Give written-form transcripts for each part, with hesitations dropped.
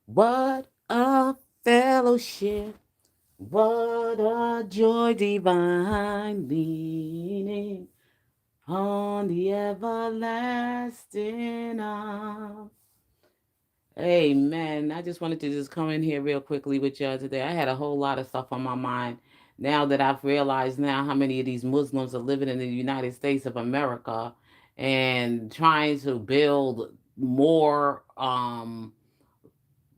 What a fellowship, what a joy divine, leaning on the everlasting arm. Amen. I just wanted to just come in here real quickly with y'all today. I had a whole lot of stuff on my mind now that I've realized now how many of these Muslims are living in the United States of America and trying to build more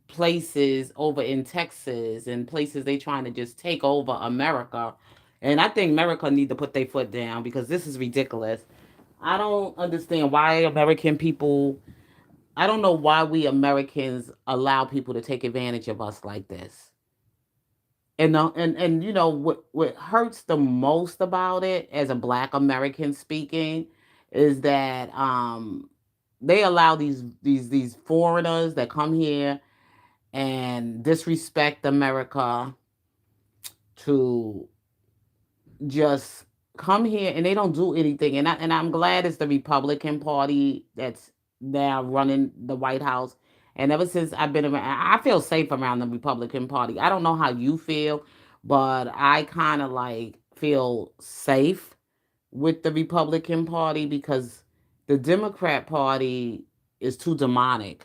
places over in Texas and places they trying to just take over America. And I think America need to put their foot down because this is ridiculous. I don't understand why American people, I don't know why we Americans allow people to take advantage of us like this. And you know what hurts the most about it as a black American speaking is that they allow these foreigners that come here and disrespect America to just come here and they don't do anything. And I'm glad it's the Republican Party that's now running the White House. And ever since I've been around, I feel safe around the Republican Party. I don't know how you feel, but I kind of like feel safe with the Republican Party because the Democrat Party is too demonic.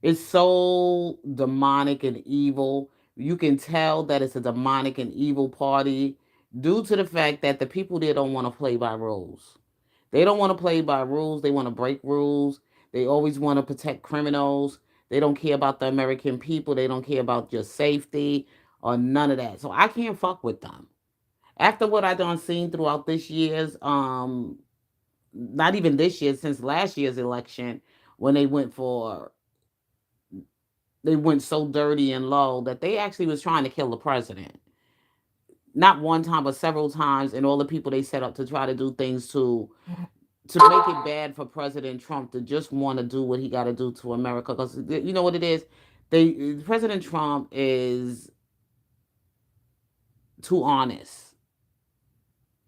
It's so demonic and evil. You can tell that it's a demonic and evil party due to the fact that the people there don't want to play by rules. They don't want to play by rules. They want to break rules. They always want to protect criminals. They don't care about the American people. They don't care about your safety or none of that. So I can't fuck with them. After what I done seen throughout this year's, not even this year, since last year's election, when they went so dirty and low that they actually was trying to kill the president. Not one time, but several times, and all the people they set up to try to do things to make it bad for President Trump to just want to do what he got to do to America. Because you know what it is, President Trump is too honest.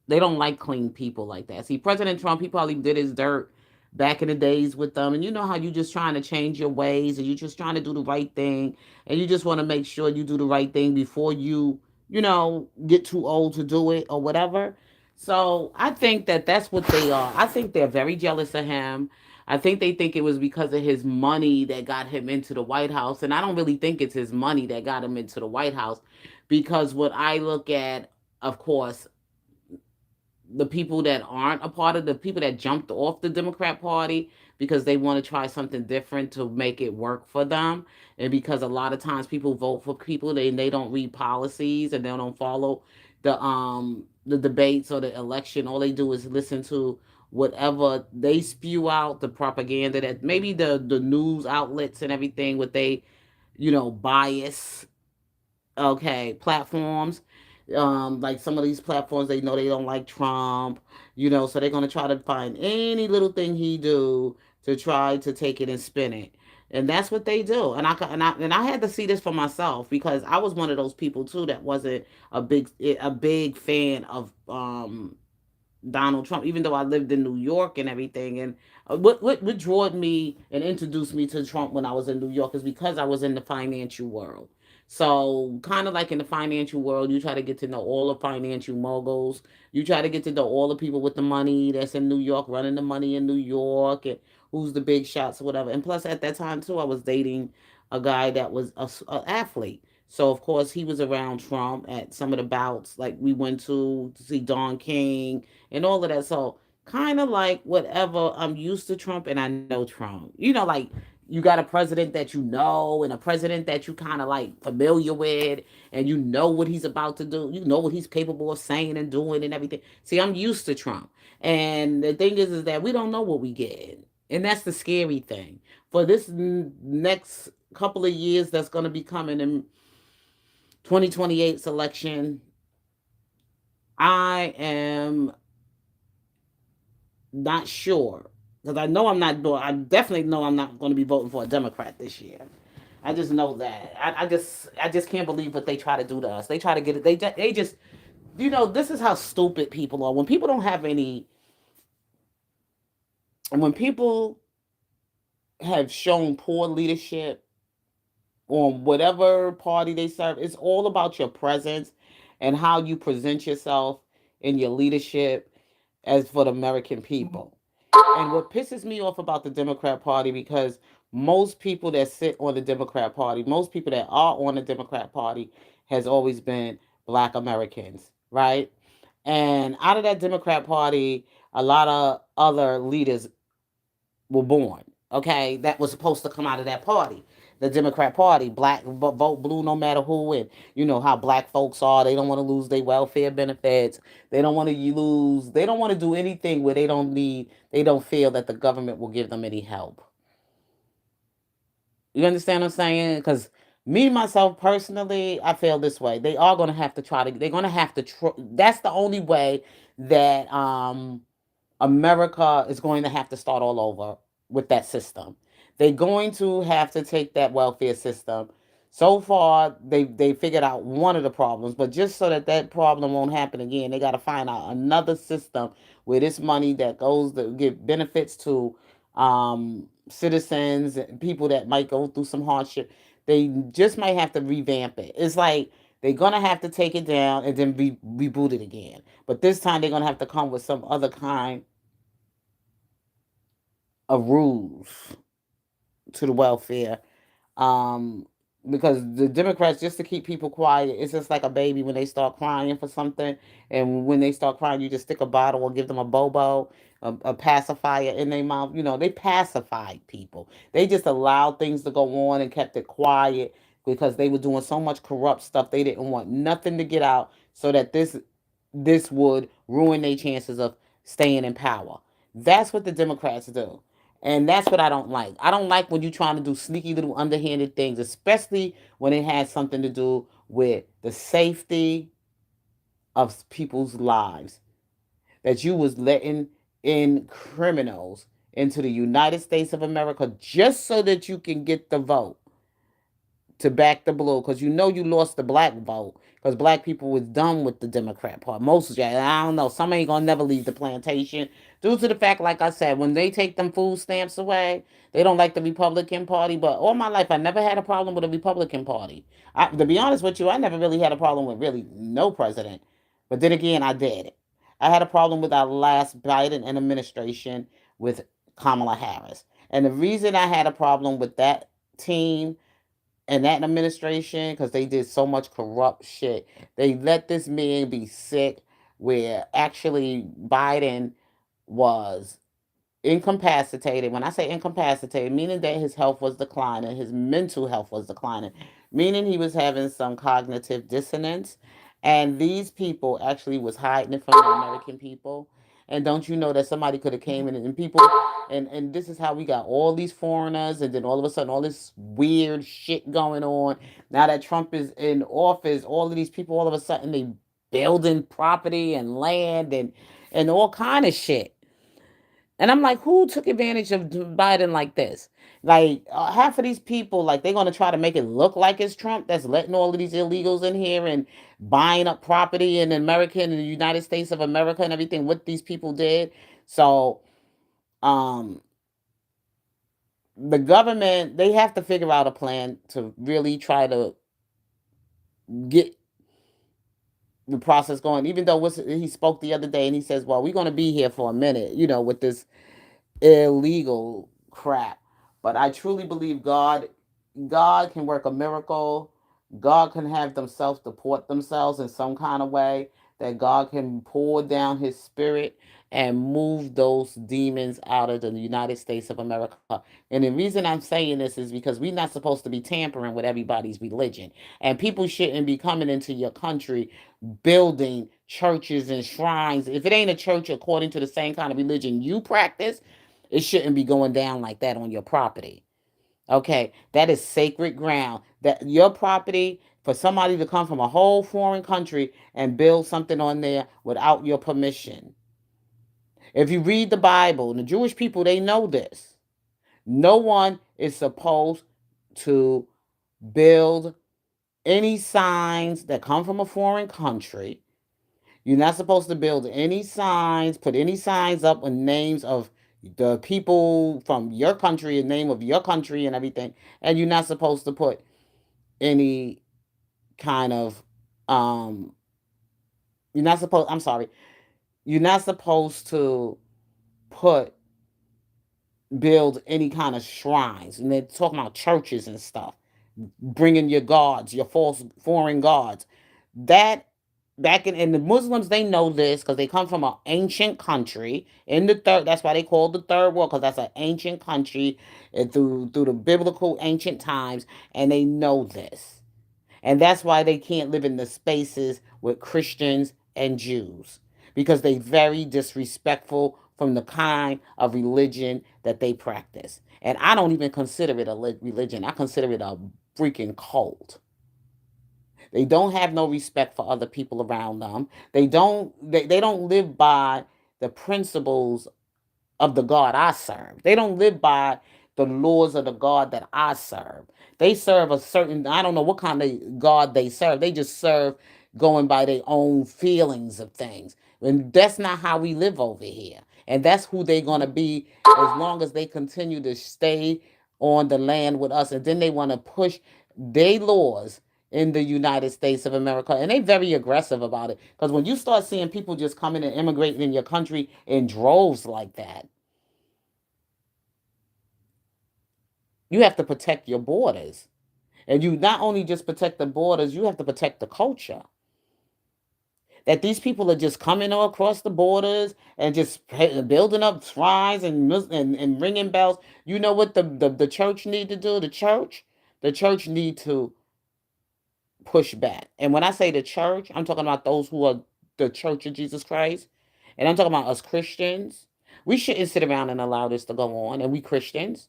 They don't like clean people like that. See, President Trump, he probably did his dirt back in the days with them. And you know how you just trying to change your ways and you just trying to do the right thing. And you just want to make sure you do the right thing before you get too old to do it or whatever. So I think that that's what they are. I think they're very jealous of him. I think it was because of his money that got him into the White House. And I don't really think it's his money that got him into the White House because what I look at, of course, the people that aren't a part of the people that jumped off the Democrat Party because they want to try something different to make it work for them. And because a lot of times people vote for people they don't read policies and they don't follow the debates or the election. All they do is listen to whatever they spew out, the propaganda that maybe the news outlets and everything what they, bias, okay, platforms, like some of these platforms, they know they don't like Trump, so they're going to try to find any little thing he do to try to take it and spin it. And that's what they do. And I had to see this for myself because I was one of those people too that wasn't a big fan of Donald Trump, even though I lived in New York and everything. And what drew me and introduced me to Trump when I was in New York is because I was in the financial world. So, kind of like in the financial world, you try to get to know all the financial moguls. You try to get to know all the people with the money that's in New York, running the money in New York, and who's the big shots or whatever. And plus, at that time too, I was dating a guy that was a athlete. So of course he was around Trump at some of the bouts, like we went to see Don King and all of that. So kind of like whatever, I'm used to Trump and I know Trump. Like you got a president that you know and a president that you kind of like familiar with and you know what he's about to do. You know what he's capable of saying and doing and everything. See, I'm used to Trump. And the thing is that we don't know what we get. And that's the scary thing. For this next couple of years that's going to be coming in 2028 selection, I am not sure because I know I'm not. I definitely know I'm not going to be voting for a Democrat this year. I just know that. I just can't believe what they try to do to us. They try to get it. They just this is how stupid people are. When people don't have any, and when people have shown poor leadership, on whatever party they serve. It's all about your presence and how you present yourself in your leadership as for the American people. And what pisses me off about the Democrat Party, because most people that sit on the Democrat Party, most people that are on the Democrat Party, has always been Black Americans, right? And out of that Democrat Party, a lot of other leaders were born. Okay, that was supposed to come out of that party, the Democrat Party. Black vote blue no matter who. And you know how black folks are. They don't want to lose their welfare benefits. They don't want to lose. They don't want to do anything where they don't need. They don't feel that the government will give them any help. You understand what I'm saying? Because me myself personally, I feel this way. They are going to have to try to. They're going to have to. That's the only way that America is going to have to start all over with that system. They're going to have to take that welfare system. So far, they figured out one of the problems, but just so that that problem won't happen again, they got to find out another system where this money that goes to give benefits to citizens and people that might go through some hardship. They just might have to revamp it. It's like they're gonna have to take it down and then reboot it again. But this time they're gonna have to come with some other kind of rules to the welfare. Um, because the Democrats, just to keep people quiet, it's just like a baby when they start crying for something, and when they start crying, you just stick a bottle or give them a bobo, a pacifier in their mouth. You know, they pacified people. They just allowed things to go on and kept it quiet because they were doing so much corrupt stuff. They didn't want nothing to get out, so that this would ruin their chances of staying in power. That's what the Democrats do. And that's what I don't like. I don't like when you're trying to do sneaky little underhanded things, especially when it has something to do with the safety of people's lives. That you was letting in criminals into the United States of America just so that you can get the vote to back the blue, because you know you lost the black vote because black people was done with the Democrat Party. Most of you, I don't know, some ain't gonna never leave the plantation due to the fact, like I said, when they take them food stamps away, they don't like the Republican Party. But all my life, I never had a problem with the Republican Party. To be honest with you, I never really had a problem with really no president. But then again, I did. I had a problem with our last Biden administration with Kamala Harris, and the reason I had a problem with that team and that administration, because they did so much corrupt shit. They let this man be sick, where actually Biden was incapacitated. When I say incapacitated, meaning that his health was declining, his mental health was declining, meaning he was having some cognitive dissonance. And these people actually was hiding it from the American people. And don't you know that somebody could have came in and people, and this is how we got all these foreigners, and then all of a sudden all this weird shit going on. Now that Trump is in office, all of these people all of a sudden they building property and land and all kind of shit. And I'm like, who took advantage of Biden like this? Like, half of these people, like, they're going to try to make it look like it's Trump that's letting all of these illegals in here and buying up property in America and the United States of America and everything, what these people did. So, um, the government, they have to figure out a plan to really try to get the process going. Even though he spoke the other day and he says, well, we're going to be here for a minute, with this illegal crap. But I truly believe God can work a miracle. God can have them self-deport themselves in some kind of way, that God can pour down his spirit and move those demons out of the United States of America. And the reason I'm saying this is because we're not supposed to be tampering with everybody's religion. And people shouldn't be coming into your country building churches and shrines. If it ain't a church according to the same kind of religion you practice, it shouldn't be going down like that on your property. Okay, that is sacred ground. That your property, for somebody to come from a whole foreign country and build something on there without your permission. If you read the Bible, the Jewish people, they know this. No one is supposed to build any signs that come from a foreign country. You're not supposed to build any signs, put any signs up with names of the people from your country, the name of your country and everything. And you're not supposed to put any kind of um you're not supposed I'm sorry, you're not supposed to put build any kind of shrines. And they're talking about churches and stuff, bringing your gods, your false foreign gods. That back in the Muslims, they know this because they come from an ancient country in the third. That's why they call it the third world, because that's an ancient country, and through the biblical ancient times, and they know this. And that's why they can't live in the spaces with Christians and Jews, because they very disrespectful from the kind of religion that they practice. And I don't even consider it a religion. I consider it a freaking cult. They don't have no respect for other people around them. They don't live by the principles of the God I serve. They don't live by the laws of the God that I serve. They serve a certain, I don't know what kind of God they serve. They just serve going by their own feelings of things. And that's not how we live over here. And that's who they're going to be as long as they continue to stay on the land with us. And then they want to push their laws in the United States of America. And they very aggressive about it. Because when you start seeing people just coming and immigrating in your country in droves like that, you have to protect your borders. And you not only just protect the borders, you have to protect the culture. That these people are just coming all across the borders and just building up shrines and ringing bells. You know what the church need to do? The church need to push back. And when I say the church, I'm talking about those who are the Church of Jesus Christ. And I'm talking about us Christians. We shouldn't sit around and allow this to go on. And we Christians,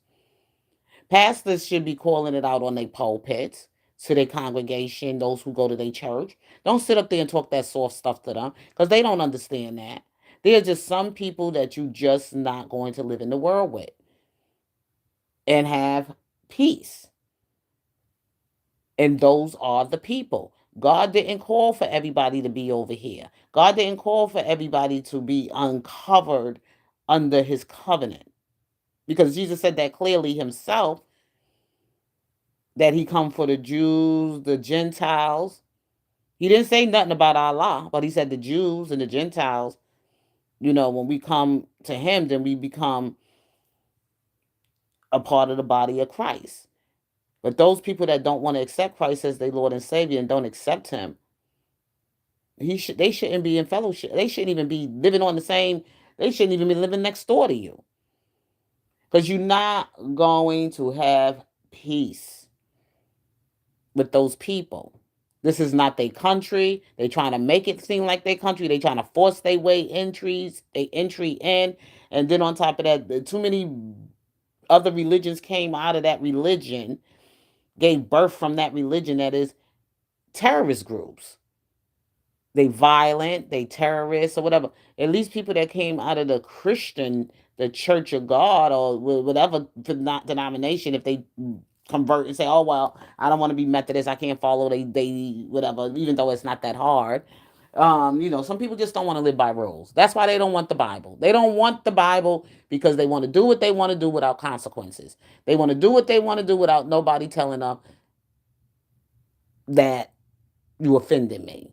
pastors should be calling it out on their pulpits to their congregation, those who go to their church. Don't sit up there and talk that soft stuff to them, because they don't understand that. There are just some people that you just not going to live in the world with and have peace. And those are the people. God didn't call for everybody to be over here. God didn't call for everybody to be uncovered under his covenant. Because Jesus said that clearly himself, that he come for the Jews, the Gentiles. He didn't say nothing about Allah, but he said the Jews and the Gentiles, when we come to him, then we become a part of the body of Christ. But those people that don't want to accept Christ as their Lord and Savior and don't accept him, they shouldn't be in fellowship. They shouldn't even be living on the same, they shouldn't even be living next door to you. Because you're not going to have peace with those people. This is not their country. They trying to make it seem like their country. They trying to force their way they entry in. And then on top of that, too many other religions came out of that religion, gave birth from that religion, that is terrorist groups. They violent, they terrorists or whatever. At least people that came out of the Church of God, or whatever denomination, if they convert and say, "Oh well, I don't want to be Methodist. I can't follow they whatever," even though it's not that hard. Some people just don't want to live by rules. That's why they don't want the Bible. They don't want the Bible because they want to do what they want to do without consequences. They want to do what they want to do without nobody telling them that you offended me,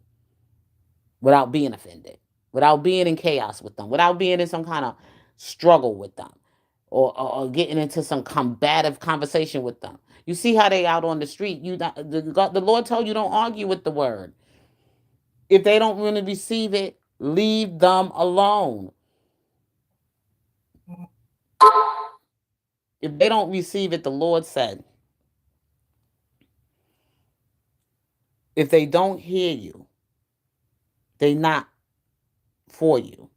without being offended, without being in chaos with them, without being in some kind of struggle with them, or getting into some combative conversation with them. You see how they out on the street. The Lord told you, don't argue with the word. If they don't really receive it, leave them alone. If they don't receive it, the Lord said, if they don't hear you, they not for you.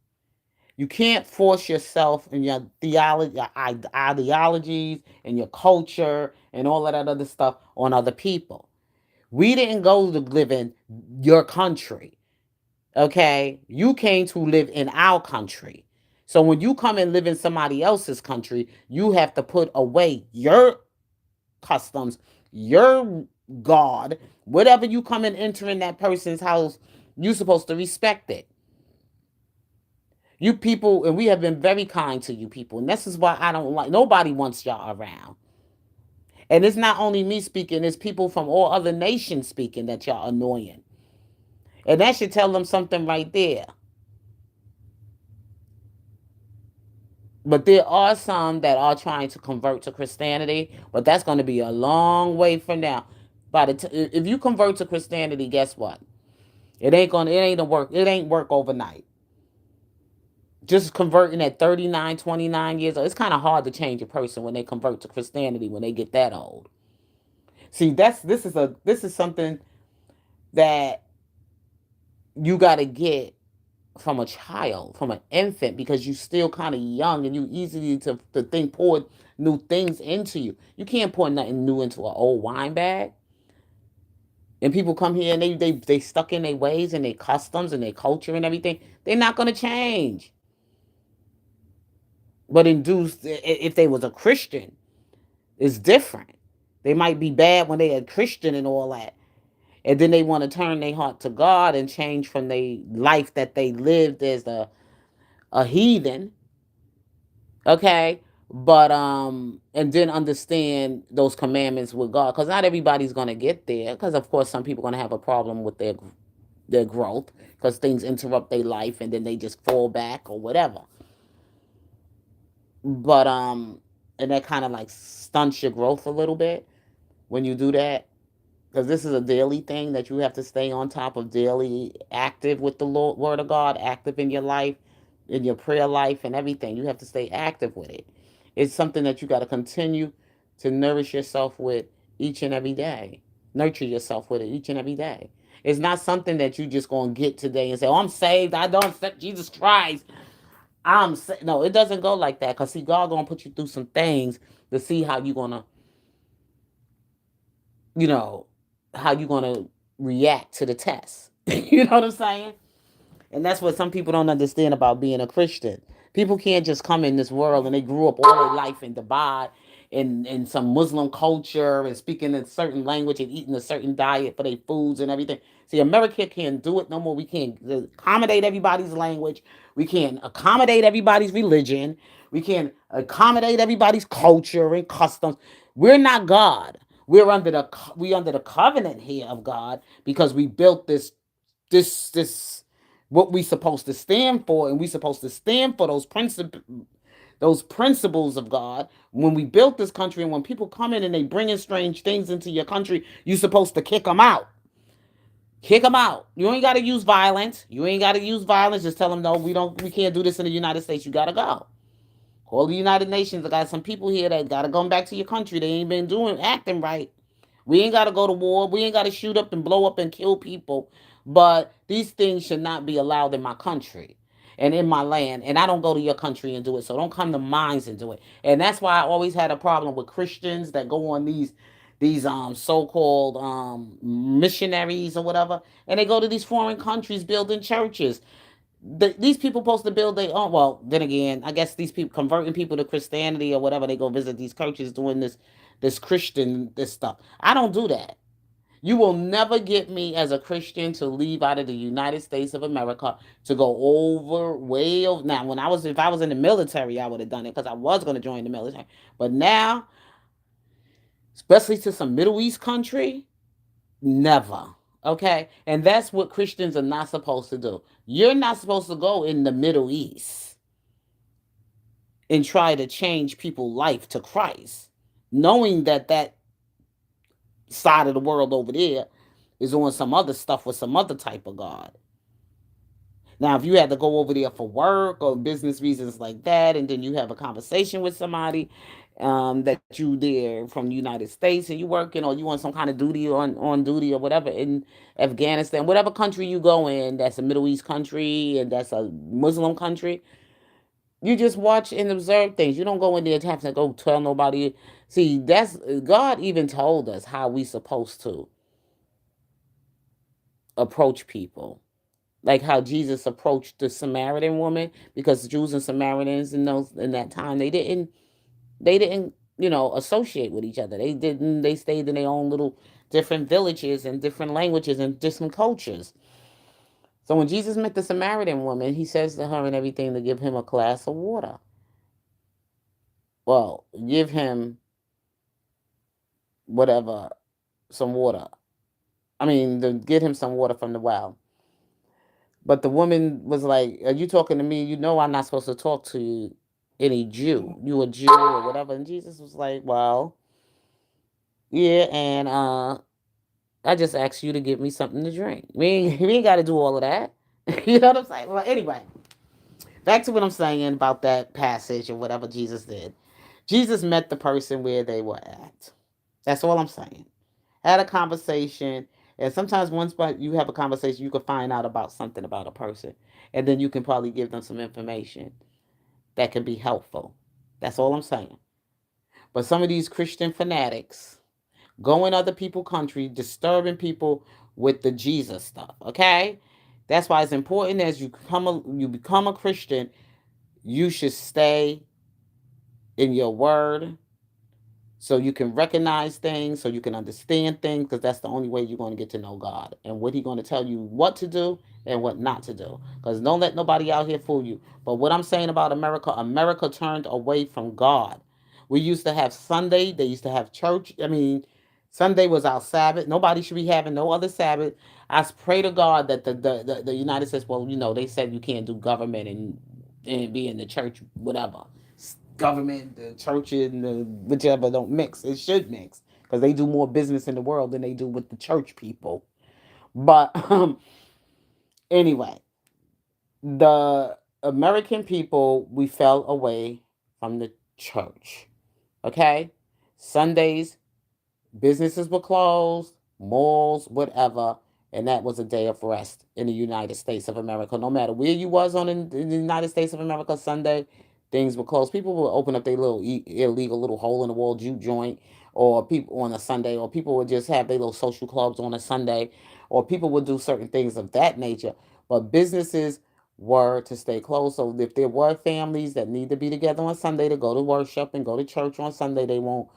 You can't force yourself and your theology, your ideologies, and your culture and all of that other stuff on other people. We didn't go to live in your country, okay? You came to live in our country. So when you come and live in somebody else's country, you have to put away your customs, your God, whatever you come and enter in that person's house, you're supposed to respect it. You people, and we have been very kind to you people, and this is why I don't like, nobody wants y'all around. And it's not only me speaking, it's people from all other nations speaking that y'all annoying. And that should tell them something right there. But there are some that are trying to convert to Christianity, but that's going to be a long way from now. If you convert to Christianity, guess what? It ain't work overnight. Just converting at 39, 29 years old, it's kind of hard to change a person when they convert to Christianity when they get that old. See, this is something that you got to get from a child, from an infant, because you still kind of young and you easily to think pour new things into you. You can't pour nothing new into an old wine bag. And people come here and they stuck in their ways and their customs and their culture and everything. They're not gonna change. But induced if they was a Christian, it's different. They might be bad when they a Christian and all that. And then they want to turn their heart to God and change from their life that they lived as a heathen. Okay. But and then understand those commandments with God. Because not everybody's gonna get there. Because of course some people are gonna have a problem with their growth because things interrupt their life and then they just fall back or whatever. But and that kind of like stunts your growth a little bit when you do that, because this is a daily thing that you have to stay on top of, daily active with the Lord, word of God, active in your life, in your prayer life and everything. You have to stay active with it. It's something that you got to continue to nourish yourself with each and every day. Nurture yourself with it each and every day. It's not something that you just gonna get today and say, "Oh, I'm saved. I don't accept Jesus Christ. No." It doesn't go like that. Cause see, God gonna put you through some things to see how you gonna, you know, how you gonna react to the test. You know what I'm saying? And that's what some people don't understand about being a Christian. People can't just come in this world and they grew up all their life in Dubai in some Muslim culture and speaking a certain language and eating a certain diet for their foods and everything. See, America can't do it no more. We can't accommodate everybody's language. We can't accommodate everybody's religion. We can't accommodate everybody's culture and customs. We're not God. We under the covenant here of God because we built this what we supposed to stand for, and we supposed to stand for those principles of God. When we built this country, and when people come in and they bring in strange things into your country, you supposed to kick them out. Kick them out. You ain't got to use violence. You ain't got to use violence. Just tell them, no, we can't do this in the United States. You got to go. Call the United Nations. I got some people here that got to come back to your country. They ain't been acting right. We ain't got to go to war. We ain't got to shoot up and blow up and kill people. But these things should not be allowed in my country and in my land. And I don't go to your country and do it. So don't come to mine and do it. And that's why I always had a problem with Christians that go on these so-called missionaries or whatever, and they go to these foreign countries building churches. These people supposed to build their own. Well, then again, I guess these people converting people to Christianity or whatever, they go visit these churches doing this Christian this stuff. I don't do that. You will never get me as a Christian to leave out of the United States of America to go over way over. Now, if I was in the military, I would have done it because I was going to join the military. But now, especially to some Middle East country, never. Okay? And that's what Christians are not supposed to do. You're not supposed to go in the Middle East and try to change people's life to Christ, knowing that side of the world over there is on some other stuff with some other type of God. Now, if you had to go over there for work or business reasons like that, and then you have a conversation with somebody that you there from the United States and you working or you on some kind of duty on duty or whatever in Afghanistan, whatever country you go in, that's a Middle East country and that's a Muslim country, you just watch and observe things. You don't go in there to have to go tell nobody. See, that's God even told us how we supposed to approach people. Like how Jesus approached the Samaritan woman, because Jews and Samaritans in that time they didn't associate with each other. They stayed in their own little different villages and different languages and different cultures. So when Jesus met the Samaritan woman, he says to her and everything to give him a glass of water. Well, give him whatever, some water. I mean, to get him some water from the well. But the woman was like, "Are you talking to me? You know I'm not supposed to talk to any Jew. You a Jew or whatever." And Jesus was like, "Well, yeah, and I just asked you to give me something to drink. We ain't got to do all of that." You know what I'm saying? Well, anyway, back to what I'm saying about that passage or whatever Jesus did. Jesus met the person where they were at. That's all I'm saying. Had a conversation, and sometimes once you have a conversation, you can find out about something about a person, and then you can probably give them some information that can be helpful. That's all I'm saying. But some of these Christian fanatics go in other people's country, disturbing people with the Jesus stuff. Okay, that's why it's important as you become a Christian, you should stay in your word, so you can recognize things, so you can understand things, because that's the only way you're going to get to know God and what He's going to tell you what to do and what not to do. Because don't let nobody out here fool you. But what I'm saying about America, America turned away from God. We used to have Sunday. They used to have church. I mean, Sunday was our Sabbath. Nobody should be having no other Sabbath. I pray to God that the United States, well, they said you can't do government and be in the church, whatever. Government, the church, and the whichever don't mix. It should mix because they do more business in the world than they do with the church people. But anyway, the American people, we fell away from the church. Okay? Sundays, businesses were closed, malls, whatever, and that was a day of rest in the United States of America. No matter where you was in the United States of America, Sunday, things were closed. People would open up their little illegal little hole in the wall juke joint, or people on a Sunday, or people would just have their little social clubs on a Sunday, or people would do certain things of that nature. But businesses were to stay closed. So if there were families that need to be together on Sunday to go to worship and go to church on Sunday, they won't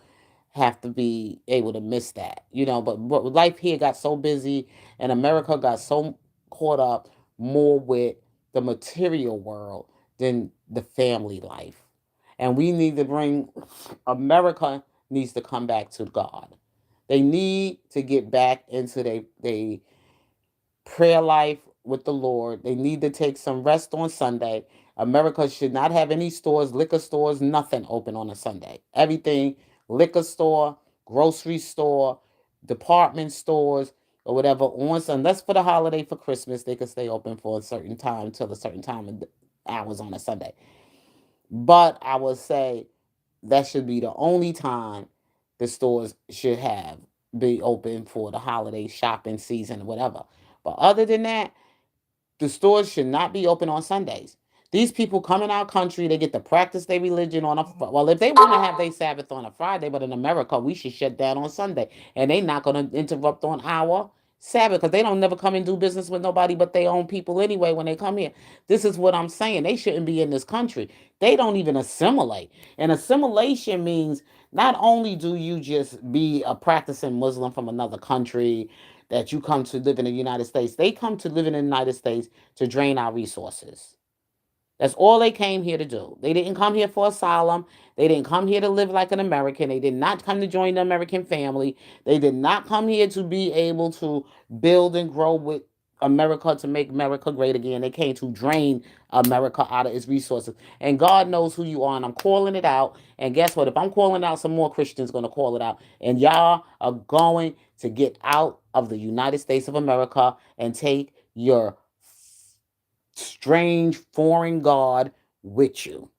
have to be able to miss that, but life here got so busy, and America got so caught up more with the material world than the family life. And we need to bring America needs to come back to God. They need to get back into their prayer life with the Lord. They need to take some rest on Sunday. America should not have any stores, liquor stores, nothing open on a Sunday. Everything, liquor store, grocery store, department stores, or whatever on Sunday. Unless for the holiday for Christmas, they could stay open for a certain time till a certain time of hours on a Sunday. But I would say that should be the only time the stores should have be open for the holiday shopping season, whatever. But other than that, the stores should not be open on Sundays. These people come in our country, they get to practice their religion on well, if they want to have their Sabbath on a Friday, but in America, we should shut down on Sunday. And they not going to interrupt on our Sabbath because they don't never come and do business with nobody but their own people anyway when they come here. This is what I'm saying. They shouldn't be in this country. They don't even assimilate. And assimilation means not only do you just be a practicing Muslim from another country, that you come to live in the United States. They come to live in the United States to drain our resources. That's all they came here to do. They didn't come here for asylum. They didn't come here to live like an American. They did not come to join the American family. They did not come here to be able to build and grow with America to make America great again. They came to drain America out of its resources. And God knows who you are, and I'm calling it out. And guess what? If I'm calling out, some more Christians going to call it out. And y'all are going to get out of the United States of America and take your strange foreign God with you.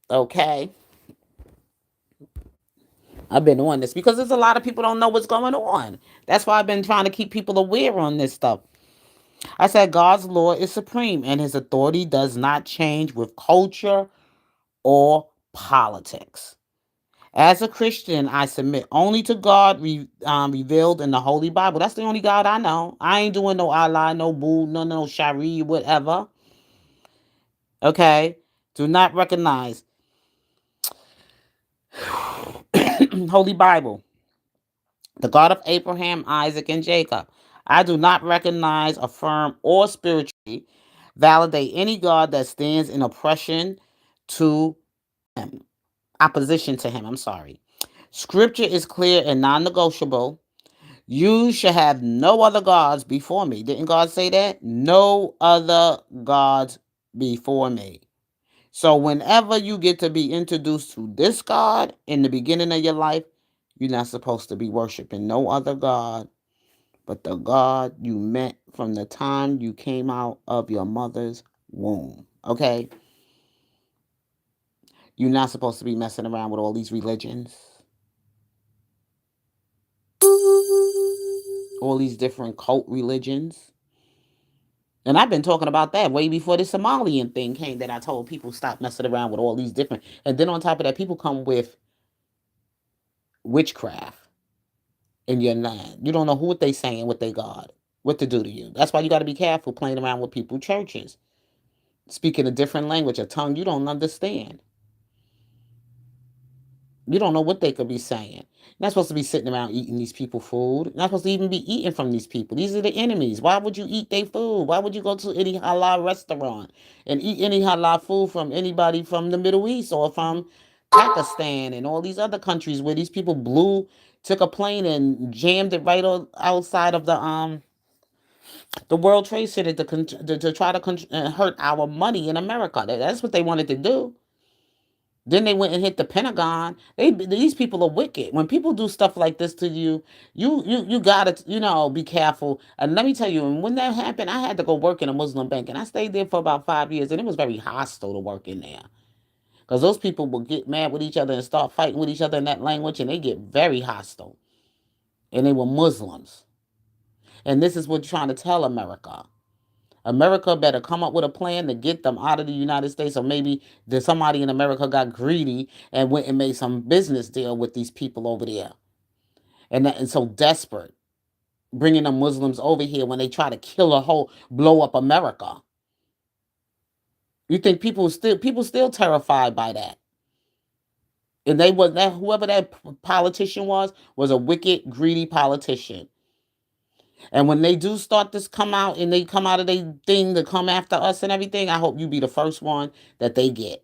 Okay? I've been on this because there's a lot of people don't know what's going on. That's why I've been trying to keep people aware on this stuff. I said God's law is supreme and his authority does not change with culture or politics. As a Christian, I submit only to God revealed in the Holy Bible. That's the only God I know. I ain't doing no Allah, no Boo, no Shari, whatever. Okay? Do not recognize Holy Bible, the God of Abraham, Isaac, and Jacob. I do not recognize, affirm, or spiritually validate any God that stands in oppression to opposition to him. I'm sorry. Scripture is clear and non negotiable. You shall have no other gods before me. Didn't God say that? No other gods before me. So, whenever you get to be introduced to this God in the beginning of your life, you're not supposed to be worshiping no other God but the God you met from the time you came out of your mother's womb. Okay? You're not supposed to be messing around with all these religions, all these different cult religions. And I've been talking about that way before the Somalian thing came, that I told people stop messing around with all these different. And then on top of that, people come with witchcraft in your land. You don't know what they saying, what they God, what to do to you. That's why you got to be careful playing around with people churches, speaking a different language, a tongue you don't understand. You don't know what they could be saying. You're not supposed to be sitting around eating these people food. You're not supposed to even be eating from these people. These are the enemies. Why would you eat their food? Why would you go to any halal restaurant and eat any halal food from anybody from the Middle East or from Pakistan and all these other countries where these people took a plane and jammed it right outside of the World Trade Center to try to hurt our money in America. That's what they wanted to do. Then they went and hit the Pentagon. These people are wicked. When people do stuff like this to you, you gotta be careful. And let me tell you, when that happened, I had to go work in a Muslim bank, and I stayed there for about 5 years, and it was very hostile to work in there because those people will get mad with each other and start fighting with each other in that language, and they get very hostile. And they were Muslims, and this is what you're trying to tell America. America better come up with a plan to get them out of the United States, or maybe somebody in America got greedy and went and made some business deal with these people over there, and so desperate, bringing the Muslims over here when they try to blow up America. You think people still terrified by that? And they was that whoever that politician was a wicked, greedy politician. And when they do start this come out and they come out of their thing to come after us and everything, I hope you be the first one that they get.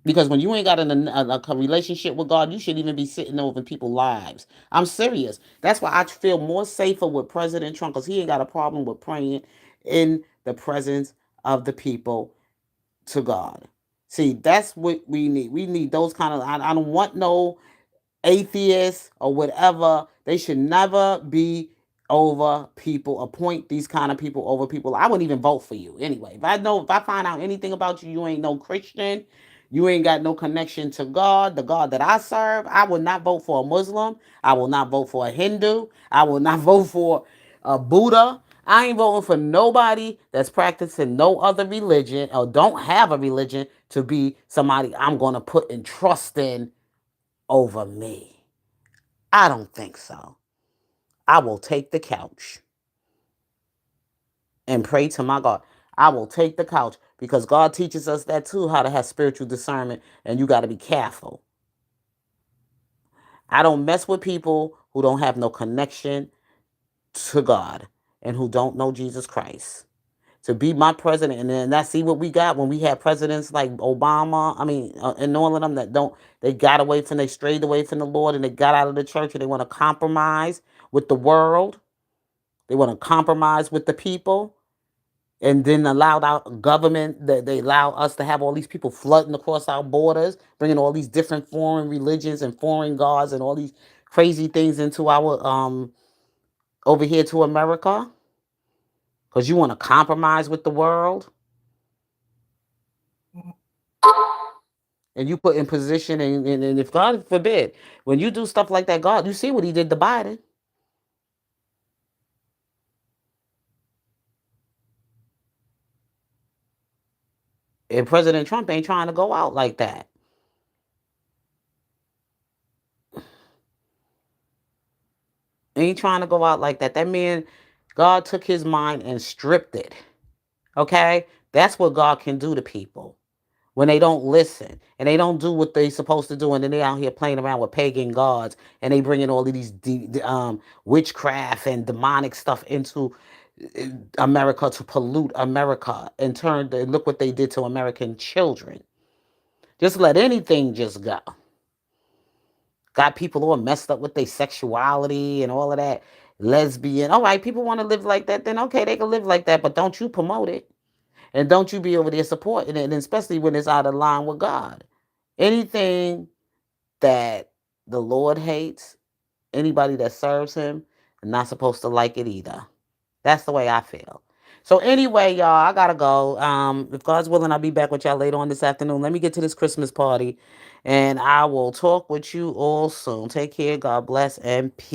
Because when you ain't got a relationship with God, you shouldn't even be sitting over people's lives. I'm serious. That's why I feel more safer with President Trump, because he ain't got a problem with praying in the presence of the people to God. See, that's what we need. We need those kind of. I don't want no atheists or whatever. They should never be over people, appoint these kind of people over people. I wouldn't even vote for you anyway. If I find out anything about you, you ain't no Christian, you ain't got no connection to God, the God that I serve, I will not vote for a Muslim. I will not vote for a Hindu. I will not vote for a Buddha. I ain't voting for nobody that's practicing no other religion or don't have a religion to be somebody I'm going to put and trust in over me. I don't think so. I will take the couch and pray to my God. I will take the couch because God teaches us that too, how to have spiritual discernment, and you got to be careful. I don't mess with people who don't have no connection to God and who don't know Jesus Christ. To be my president, and then that's see what we got when we had presidents like Obama. I mean, and all of them that don't, they strayed away from the Lord, and they got out of the church, and they want to compromise with the world. They want to compromise with the people, and then allowed our government that they allow us to have all these people flooding across our borders, bringing all these different foreign religions and foreign gods and all these crazy things into our over here to America, because you want to compromise with the world. And you put in position, and if God forbid, when you do stuff like that, God, you see what he did to Biden. And President Trump ain't trying to go out like that. Ain't trying to go out like that. That man, God took his mind and stripped it. Okay? That's what God can do to people when they don't listen and they don't do what they supposed to do, and then they out here playing around with pagan gods, and they bringing all of these witchcraft and demonic stuff into America to pollute America, and look what they did to American children. Just let anything just go. Got people all messed up with their sexuality and all of that. Lesbian. All right, people want to live like that, then okay, they can live like that, but don't you promote it. And don't you be over there supporting it, and especially when it's out of line with God. Anything that the Lord hates, anybody that serves him, is not supposed to like it either. That's the way I feel. So anyway, y'all, I gotta go. If God's willing, I'll be back with y'all later on this afternoon. Let me get to this Christmas party, and I will talk with you all soon. Take care. God bless and peace.